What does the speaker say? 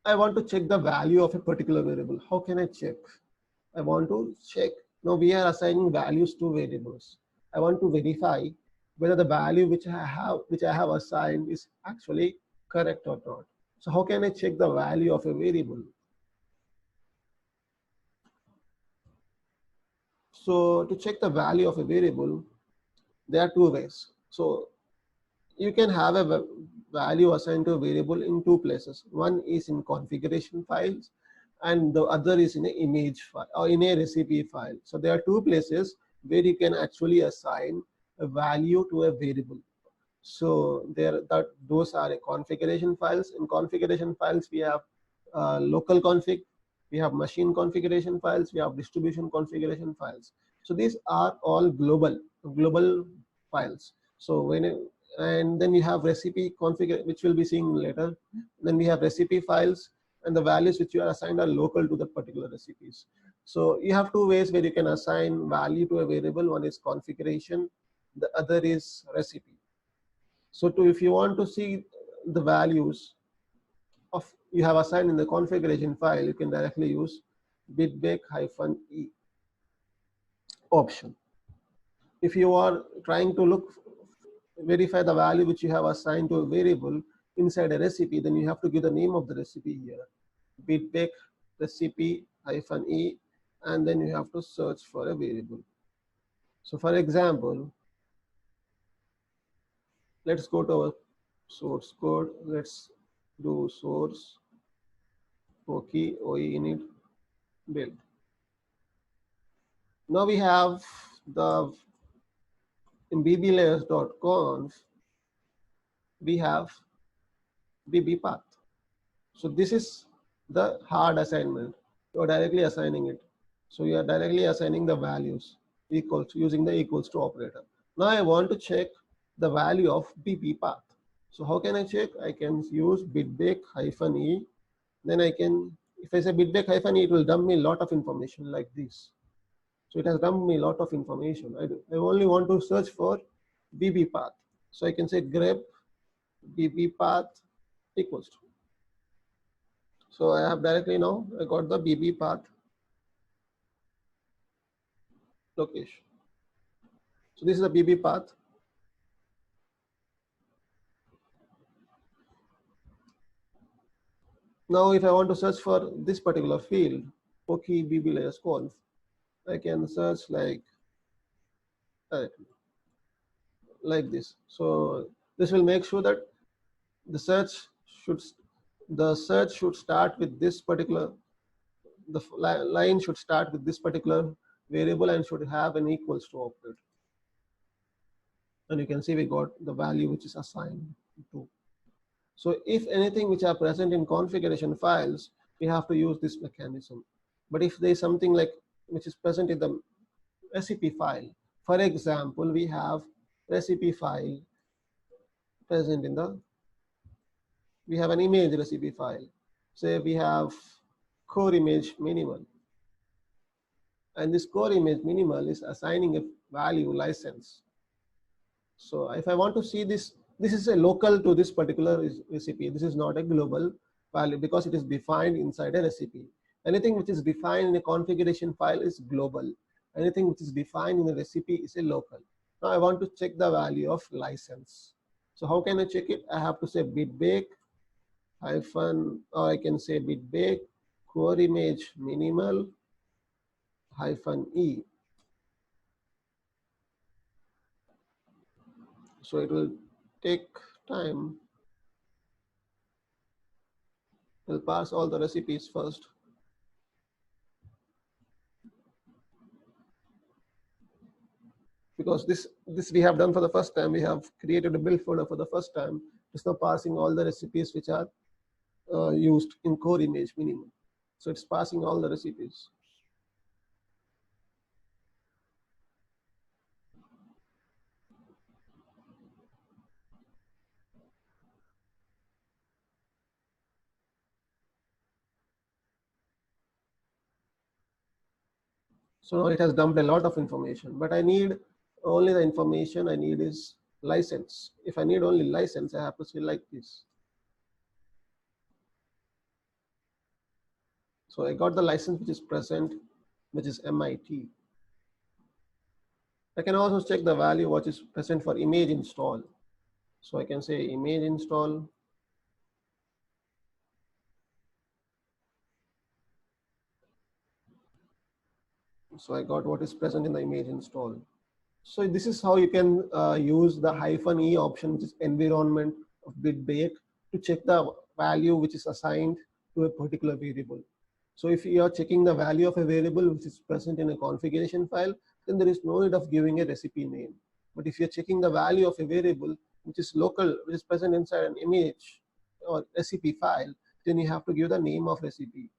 I want to check the value of a particular variable. How can I check? I want to check. Now we are assigning values to variables. I want to verify whether the value which I have assigned is actually correct or not. So how can I check the value of a variable? So to check the value of a variable, there are two ways. So you can have a value assigned to a variable in two places. One is in configuration files and the other is in an image file or in a recipe file. So there are two places where you can actually assign a value to a variable. So those are configuration files. In configuration files, we have local config, we have machine configuration files, we have distribution configuration files. So these are all global files. So and then we have recipe config, which we'll be seeing later. Then we have recipe files, and the values which you are assigned are local to the particular recipes. So you have two ways where you can assign value to a variable. One is configuration, the other is recipe. So if you want to see the values of you have assigned in the configuration file, you can directly use bitbake-e option. If you are trying to verify the value which you have assigned to a variable inside a recipe, then you have to give the name of the recipe here, bitbake recipe-e, and then you have to search for a variable. So for example, let's go to our source code. Let's do source Pokey init build. Now we have the in bblayers.conf we have bb path. So this is the hard assignment. You are directly assigning it. So you are directly assigning the values equals using the equals to operator. Now I want to check the value of bb path. So how can I check? I can use bitbake-e. Then I can, if I say bitbake-e, it will dump me a lot of information like this. So it has dumped me a lot of information. I only want to search for bb path. So I can say grep bb path equals to. So I have directly now, I got the bb path location. So this is the bb path. Now if I want to search for this particular field, Pokey bb layers conf, I can search like this. So this will make sure that the search should start with this particular, the line should start with this particular variable and should have an equals to operator. And you can see we got the value which is assigned to. So if anything which are present in configuration files, we have to use this mechanism. But if there is something like which is present in the recipe file, for example, we have recipe file present in the, we have an image recipe file. Say we have core image minimal. And this core image minimal is assigning a value license. So if I want to see this, this is a local to this particular recipe. This is not a global value because it is defined inside a recipe. Anything which is defined in a configuration file is global. Anything which is defined in a recipe is a local. Now I want to check the value of license. So how can I check it? I have to say bitbake hyphen, or I can say bitbake core image minimal hyphen e. So it will take time. We'll pass all the recipes first. Because this we have done for the first time. We have created a build folder for the first time. It's now passing all the recipes which are used in core image minimum. So it's passing all the recipes. So now it has dumped a lot of information, but I need only the information I need is license. If I need only license, I have to say like this. So I got the license which is present, which is MIT. I can also check the value what is present for image install. So I can say image install. So I got what is present in the image install. So this is how you can use the -e option, which is environment of BitBake, to check the value which is assigned to a particular variable. So if you are checking the value of a variable which is present in a configuration file, then there is no need of giving a recipe name. But if you're checking the value of a variable which is local, which is present inside an image or recipe file, then you have to give the name of recipe.